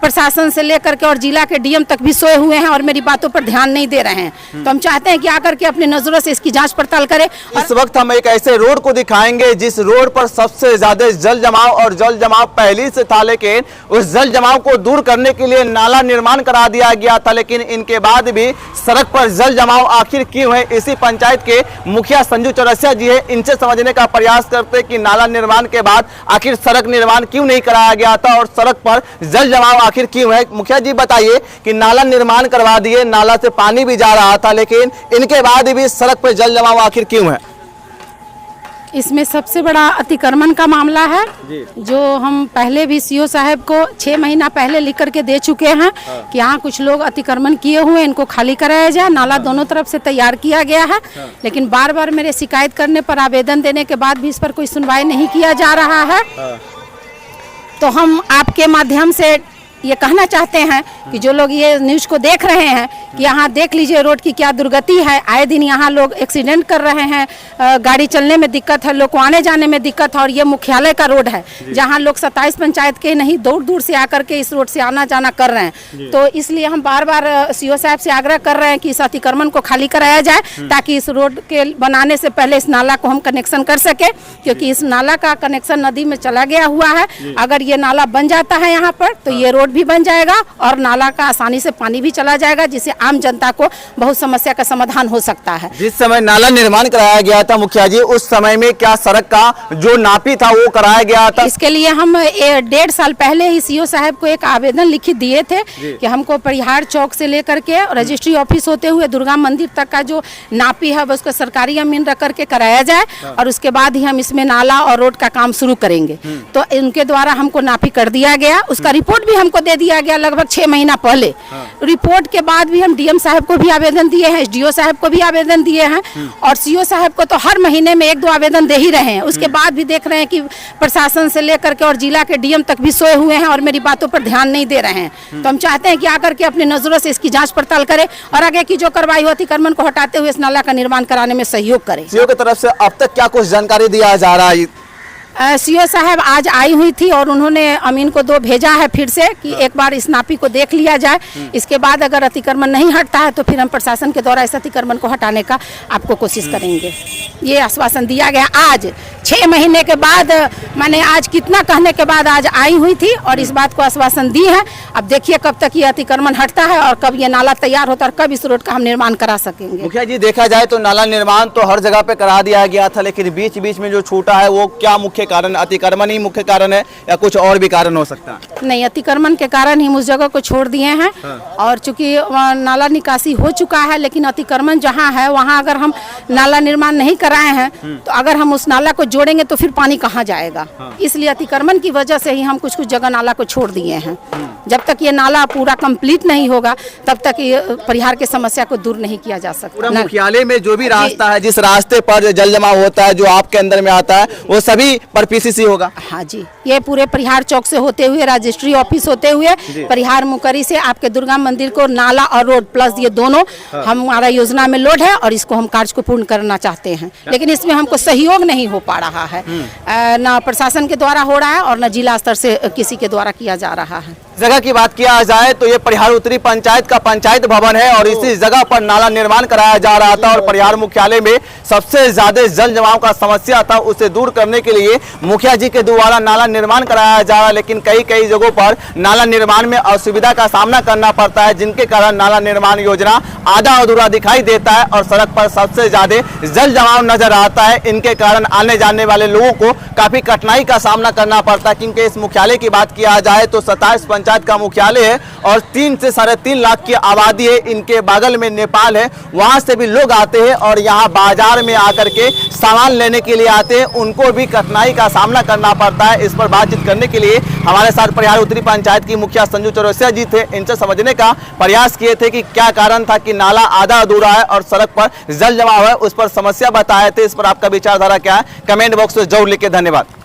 प्रशासन से लेकर के और जिला के डीएम तक भी सोए हुए हैं और मेरी बातों पर ध्यान नहीं दे रहे हैं। तो हम चाहते हैं कि आकर के अपनी नजरों से इसकी जांच पड़ताल करें। इस वक्त हम एक ऐसे रोड को दिखाएंगे जिस रोड पर सबसे ज्यादा जल जमाव और जल जमाव पहले से था, लेकिन उस जल जमाव को दूर करने के लिए नाला निर्माण करा दिया गया था, लेकिन इनके बाद भी सड़क पर जल जमाव आखिर क्यों है। इसी पंचायत के मुखिया संजू चौरसिया जी है, इनसे समझने का प्रयास करते कि नाला निर्माण के बाद आखिर सड़क निर्माण क्यों नहीं कराया गया था और सड़क पर जल जमाव आखिर क्यों है। मुखिया जी बताइए कि नाला निर्माण करवा दिए, नाला से पानी भी जा रहा था, लेकिन इनके बाद भी सड़क पर जल जमाव आखिर क्यों है। इसमें सबसे बड़ा अतिक्रमण का मामला है जो हम पहले भी सीओ साहब को 6 महीना पहले लिख करके दे चुके हैं कि यहाँ कुछ लोग अतिक्रमण किए हुए, इनको खाली कराया जाए। नाला दोनों तरफ से तैयार किया गया है, लेकिन बार बार मेरे शिकायत करने पर, आवेदन देने के बाद भी इस पर कोई सुनवाई नहीं किया जा रहा है। तो हम आपके माध्यम से ये कहना चाहते हैं कि जो लोग ये न्यूज़ को देख रहे हैं कि यहाँ देख लीजिए रोड की क्या दुर्गति है। आए दिन यहाँ लोग एक्सीडेंट कर रहे हैं, गाड़ी चलने में दिक्कत है, लोग को आने जाने में दिक्कत है। और ये मुख्यालय का रोड है जहाँ लोग 27 पंचायत के नहीं दूर दूर से आकर के इस रोड से आना जाना कर रहे हैं। तो इसलिए हम बार बार सीओ साहब से आग्रह कर रहे हैं कि इस अतिक्रमण को खाली कराया जाए ताकि इस रोड के बनाने से पहले इस नाला को हम कनेक्शन कर सके, क्योंकि इस नाला का कनेक्शन नदी में चला गया हुआ है। अगर ये नाला बन जाता है यहाँ पर तो ये रोड भी बन जाएगा और नाला का आसानी से पानी भी चला जाएगा, जिससे आम जनता को बहुत समस्या का समाधान हो सकता है। जिस समय नाला निर्माण कराया गया था मुखिया जी, उस समय में क्या सड़क का जो नापी था वो कराया गया था? इसके लिए हम 1.5 साल पहले ही सीओ साहब को एक आवेदन लिखित दिए थे कि हमको परिहार चौक से लेकर के रजिस्ट्री ऑफिस होते हुए दुर्गा मंदिर तक का जो नापी है उसको सरकारी अमीन रख करके कराया जाए और उसके बाद ही हम इसमें नाला और रोड का काम शुरू करेंगे। तो इनके द्वारा हमको नापी कर दिया गया, उसका रिपोर्ट भी हमको दे दिया गया लगभग 6 महीना पहले। रिपोर्ट के बाद भी हम डीएम साहब को भी आवेदन दिए हैं, एसडीओ साहब को भी आवेदन दिए हैं और सीओ साहब को तो हर महीने में 1-2 आवेदन दे ही रहे हैं। उसके बाद भी देख रहे हैं कि प्रशासन से लेकर के और जिला के डीएम तक भी सोए हुए हैं और मेरी बातों पर ध्यान नहीं दे रहे हैं। तो हम चाहते हैं कि आकर के अपनी नजरों से इसकी जांच पड़ताल करें और आगे की जो कार्रवाई हो अतिक्रमण को हटाते हुए इस नाला का निर्माण कराने में सहयोग करें। सीओ की तरफ से अब तक क्या कुछ जानकारी दिया जा रहा है? सीओ साहब आज आई हुई थी और उन्होंने अमीन को 2 भेजा है फिर से कि एक बार इस नापी को देख लिया जाए। इसके बाद अगर अतिक्रमण नहीं हटता है तो फिर हम प्रशासन के द्वारा इस अतिक्रमण को हटाने का आपको कोशिश करेंगे। ये आश्वासन दिया गया आज 6 महीने के बाद, मैंने आज कितना कहने के बाद आज आई हुई थी और इस बात को आश्वासन दी है। अब देखिए कब तक ये अतिक्रमण हटता है और कब ये नाला तैयार होता है और कब इस रोड का हम निर्माण करा सकेंगे। मुखिया जी देखा जाए तो नाला निर्माण तो हर जगह पे करा दिया गया था, लेकिन बीच बीच में जो छूटा है वो क्या मुख्य कारण? अतिक्रमण ही मुख्य कारण है या कुछ और भी कारण हो सकता है? नहीं, अतिक्रमण के कारण ही उस जगह को छोड़ दिए हैं। और चूंकि नाला निकासी हो चुका है, लेकिन अतिक्रमण जहाँ है वहाँ अगर हम नाला निर्माण नहीं कराए हैं तो अगर हम उस नाला को जोड़ेंगे तो फिर पानी कहाँ जाएगा। इसलिए अतिक्रमण की वजह से ही हम कुछ कुछ जगह नाला को छोड़ दिए हैं। जब तक ये नाला पूरा कंप्लीट नहीं होगा तब तक ये परिहार की समस्या को दूर नहीं किया जा सकता। मुख्यालय में जो भी रास्ता है, जिस रास्ते पर जल जमाव होता है, जो आपके अंदर में आता है, वो सभी पर पीसीसी होगा? हाँ जी, ये पूरे परिहार चौक से होते हुए, रजिस्ट्री ऑफिस होते हुए, परिहार मुकरी से आपके दुर्गा मंदिर को नाला और रोड प्लस ये दोनों हमारा योजना में लोड है और इसको हम कार्य को पूर्ण करना चाहते हैं। लेकिन इसमें हमको सहयोग नहीं हो पा रहा है, न प्रशासन के द्वारा हो रहा है और न जिला स्तर से किसी के द्वारा किया जा रहा है। जगह की बात किया जाए तो ये परिहार उत्तरी पंचायत का पंचायत भवन है और इसी जगह पर नाला निर्माण कराया जा रहा था और परिहार मुख्यालय में सबसे ज्यादा जल जमाव का समस्या था, उसे दूर करने के लिए मुखिया जी के द्वारा नाला निर्माण कराया जा रहा है। लेकिन कई जगहों पर नाला निर्माण में असुविधा का सामना करना पड़ता है, जिनके कारण नाला निर्माण योजना आधा अधूरा दिखाई देता है और सड़क पर सबसे ज्यादा जल जमाव नजर आता है। इनके कारण आने जाने वाले लोगों को काफी कठिनाई का सामना करना पड़ता है, क्योंकि इस मुख्यालय की बात किया जाए तो 27 पंचायत का मुख्यालय है और 3 से 3.5 लाख की आबादी है। इनके बगल में नेपाल है, वहां से भी लोग आते हैं और यहाँ बाजार में आकर के सामान लेने के लिए आते हैं, उनको भी कठिनाई का सामना करना पड़ता है। इस पर बातचीत करने के लिए हमारे साथ परिहार उत्तरी पंचायत की मुखिया संजू चौरसिया जी थे। इनसे समझने का प्रयास किए थे कि क्या कारण था कि नाला आधा अधूरा है और सड़क पर जल जमाव है, उस पर समस्या बताए थे। इस पर आपका विचारधारा क्या है? कमेंट बॉक्स में जरूर लिखे। धन्यवाद।